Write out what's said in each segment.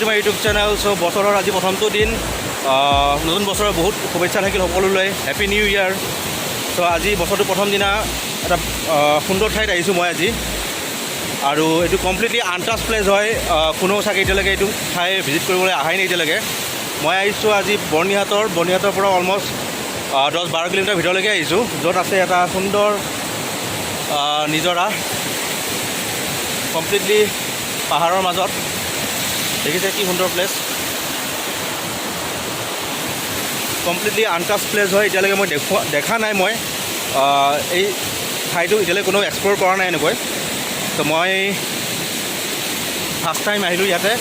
Two my YouTube channel. চ' বছৰৰ আজি প্ৰথমটো দিন, নতুন বছৰৰ বহুত শুভেচ্ছা থাকিল সকলোলৈ, হেপী নিউ ইয়াৰ। চ' আজি বছৰটো প্ৰথম দিনা এটা সুন্দৰ ঠাইত আহিছোঁ মই আজি, আৰু এইটো কমপ্লিটলি আনটাচ প্লেচ হয়। কোনো চাগে এতিয়ালৈকে এইটো ঠাই ভিজিট কৰিবলৈ অহাই নাই এতিয়ালৈকে। মই আহিছোঁ আজি বৰ্ণিহাটৰ পৰা অলমষ্ট 10-12 কিলোমিটাৰ ভিতৰলৈকে আহিছোঁ, য'ত আছে এটা সুন্দৰ নিজৰা, কমপ্লিটলি পাহাৰৰ মাজত। দেখিছে কি সুন্দৰ প্লেচ, কমপ্লিটলি আনটাচ প্লেচ হয়। এতিয়ালৈকে মই দেখা নাই, মই এই ঠাইটো এতিয়ালৈকে কোনো এক্সপ্ল'ৰ কৰা নাই এনেকৈ। তো মই ফাৰ্ষ্ট টাইম আহিলোঁ ইয়াতে,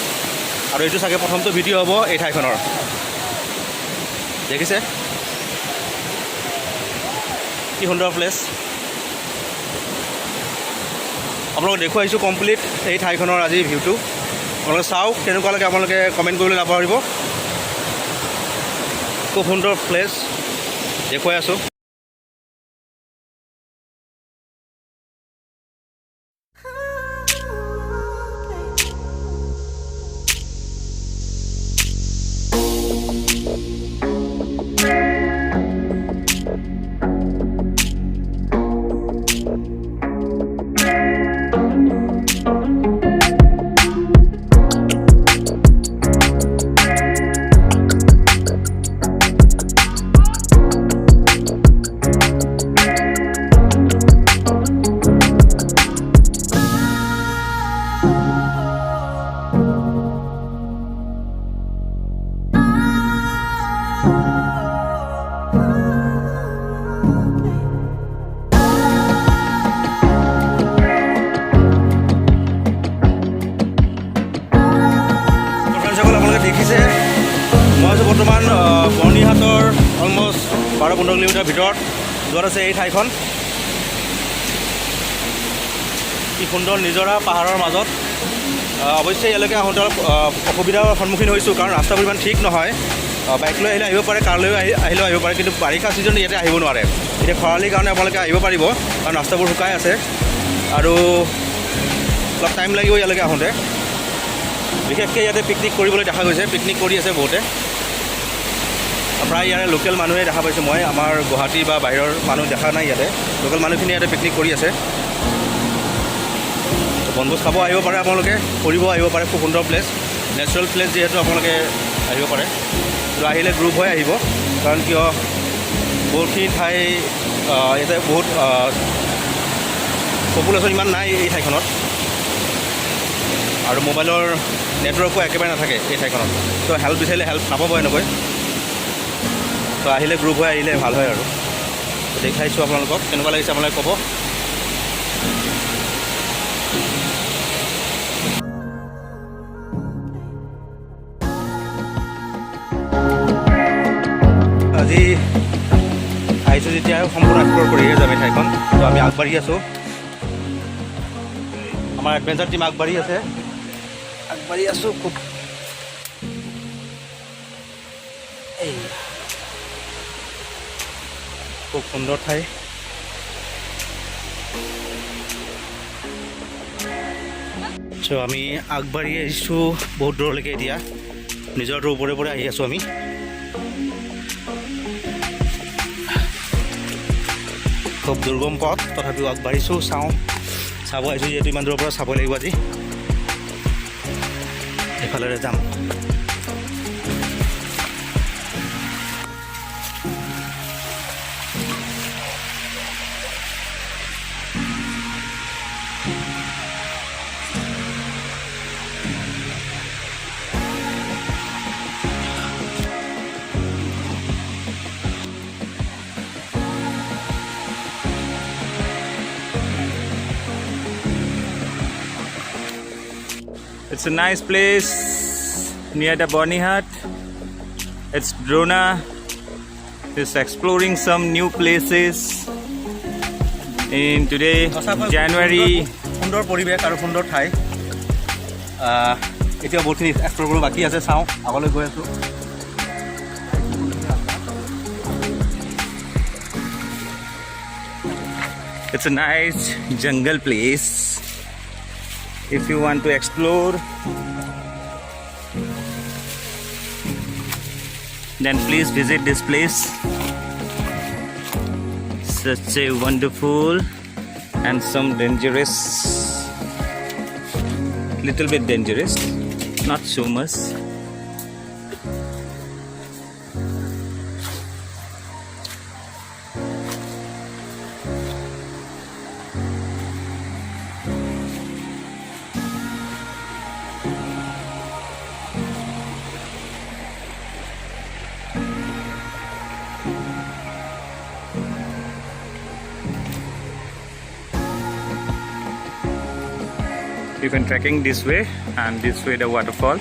আৰু এইটো চাগে প্ৰথমটো ভিডিঅ' হ'ব এই ঠাইখনৰ। দেখিছে কি সুন্দৰ প্লেচ, আপোনালোকক দেখুৱাইছোঁ কমপ্লিট এই ঠাইখনৰ আজি ভিউটো। আপোনালোকে চাওক, কেনেকুৱা লাগে আপোনালোকে কমেণ্ট কৰিবলৈ নাপাহৰিব। খুব সুন্দৰ প্লেচ দেখুৱাই আছোঁ। দেখিছে মই আছোঁ বৰ্তমান বৰ্ণিহাটৰ অলমষ্ট 12-15 কিলোমিটাৰ ভিতৰত, য'ত আছে এই ঠাইখন। কি সুন্দৰ নিজৰা পাহাৰৰ মাজত। অৱশ্যে ইয়ালৈকে আহোঁতে অলপ অসুবিধাৰ সন্মুখীন হৈছোঁ, কাৰণ ৰাস্তাবোৰ ইমান ঠিক নহয়। বাইক লৈ আহিলে আহিব পাৰে, কাৰ লৈ আহিলেও আহিব পাৰে, কিন্তু বাৰিষা ছিজন ইয়াতে আহিব নোৱাৰে। এতিয়া খৰালিৰ কাৰণে আপোনালোকে আহিব পাৰিব, কাৰণ ৰাস্তাবোৰ শুকাই আছে, আৰু অলপ টাইম লাগিব ইয়ালৈকে আহোঁতে। বিশেষকৈ ইয়াতে পিকনিক কৰিবলৈ দেখা গৈছে, পিকনিক কৰি আছে বহুতে। প্ৰায় ইয়াৰে লোকেল মানুহে দেখা পাইছোঁ মই, আমাৰ গুৱাহাটী বা বাহিৰৰ মানুহ দেখা নাই ইয়াতে। লোকেল মানুহখিনি ইয়াতে পিকনিক কৰি আছে। বনভোজ খাব আহিব পাৰে আপোনালোকে, ফুৰিব আহিব পাৰে। খুব সুন্দৰ প্লেচ, নেচাৰেল প্লেচ যিহেতু আপোনালোকে আহিব পাৰে। তো আহিলে গ্ৰুপ হৈ আহিব, কাৰণ কিয় বহুতখিনি ঠাই ইয়াতে বহুত পপুলেশ্যন ইমান নাই এই ঠাইখনত, আৰু মোবাইলৰ নেটৱৰ্কো একেবাৰে নাথাকে এই ঠাইখনত। তো হেল্প বিচাৰিলে হেল্প নাপাব এনেকৈ। তো আহিলে গ্ৰুপ হৈ আহিলে ভাল হয়। আৰু দেখাইছোঁ আপোনালোকক, কেনেকুৱা লাগিছে আপোনালোকে ক'ব। আজি আহিছোঁ যেতিয়া সম্পূৰ্ণ এক্সপ্ল'ৰ কৰিহে যাম এই ঠাইখন। তো আমি আগবাঢ়ি আছোঁ, আমাৰ এডভেঞ্চাৰ টিম আগবাঢ়ি আছোঁ খুব। খুব সুন্দৰ ঠাই। চ' আমি আগবাঢ়ি আহিছোঁ বহুত দূৰলৈকে। এতিয়া নিজৰটোৰ ওপৰে আহি আছোঁ আমি। খুব দুৰ্গম পথ, তথাপিও আগবাঢ়িছোঁ। চাব আহিছোঁ যিহেতু ইমান দূৰৰ পৰা চাব লাগিব আজি। এইফালেৰে যাম। It's a nice place near the Bonihat. It's Drona. Just exploring some new places. In today, January. সুন্দৰ পৰিৱেশ আৰু সুন্দৰ ঠাই। এতিয়া বহুতখিনি এক্সপ্ল'ৰ কৰিব বাকী আছে, চাওঁ। আগলৈ গৈ আছোঁ। It's a nice jungle place. If you want to explore, then please visit this place. Such a wonderful and some dangerous, little bit dangerous, not so much. You can trekking this way and this way the waterfall.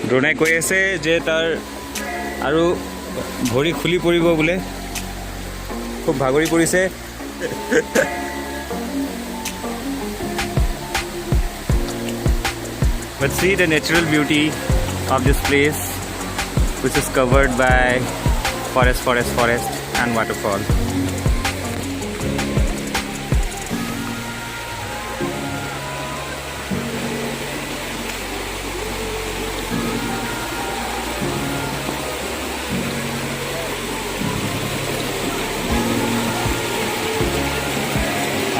ড্ৰোনে কৈ আছে যে তাৰ আৰু ভৰি খুলি পৰিব বোলে, খুব ভাগৰি পৰিছে। But see the natural beauty of this place, which is covered by forest and waterfall.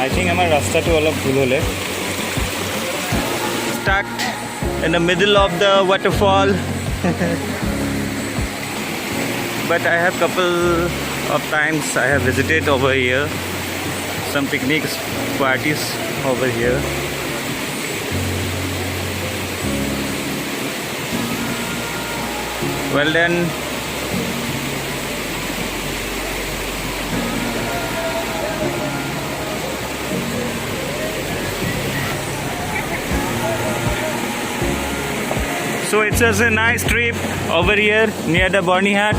I think আমাৰ ৰাস্তাটো অলপ ভুল হ'লে। Stuck in the middle of the waterfall. But I have couple of times I have visited over here, some picnic parties over here. Well then, so it's just a nice trip over here near the Borny Hat,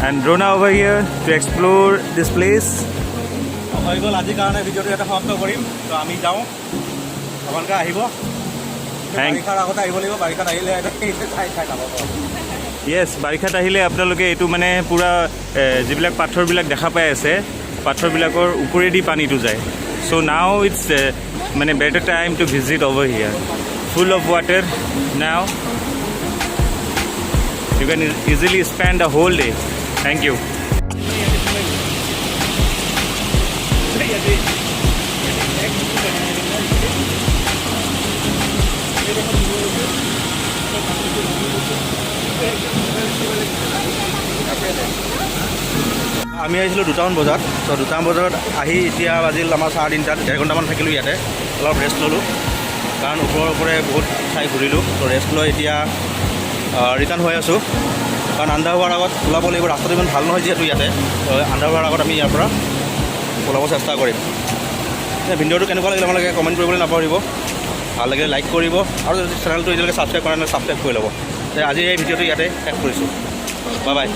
and Drona over here to explore this place. হৈ গ'ল আজিৰ কাৰণে ভিডিঅ'টো এটা সমাপ্ত কৰিম। তো আমি যাওঁ, আপোনালোকে আহিব, বাৰিষাৰ আগতে আহিব লাগিব, বাৰিষাত আহিলে চাই চাই যাব। য়েছ, বাৰিষাত আহিলে আপোনালোকে এইটো মানে পূৰা যিবিলাক পাথৰবিলাক দেখা পাই আছে, পাথৰবিলাকৰ ওপৰেদি পানীটো যায়। চ' নাও ইটছ মানে better time to visit over here, full of water now. You can easily spend a whole day. Thank you. আমি আহিছিলোঁ 2টামান বজাত। তো 2টামান বজাত আহি এতিয়া বাজিল আমাৰ 3:30, 1.5 ঘণ্টামান থাকিলোঁ ইয়াতে, অলপ ৰেষ্ট ল'লোঁ, কাৰণ ওপৰে বহুত ঠাই ঘূৰিলোঁ। তো ৰেষ্ট লৈ এতিয়া ৰিটাৰ্ণ হৈ আছোঁ, কাৰণ আন্ধাৰ হোৱাৰ আগত ওলাব লাগিব। ৰাস্তাটো ইমান ভাল নহয় যিহেতু ইয়াতে, আন্ধাৰ হোৱাৰ আগত আমি ইয়াৰ পৰা ওলাব চেষ্টা কৰিম। ভিডিঅ'টো কেনেকুৱা লাগিলে আপোনালোকে কমেণ্ট কৰিবলৈ নাপাহৰিব, ভাল লাগিলে লাইক কৰিব, আৰু যদি চেনেলটো এতিয়ালৈকে ছাবস্ক্ৰাইব কৰা নাই ছাবস্ক্ৰাইব কৰি ল'ব। আজি এই ভিডিঅ'টো ইয়াতে শেষ কৰিছোঁ। Bye bye.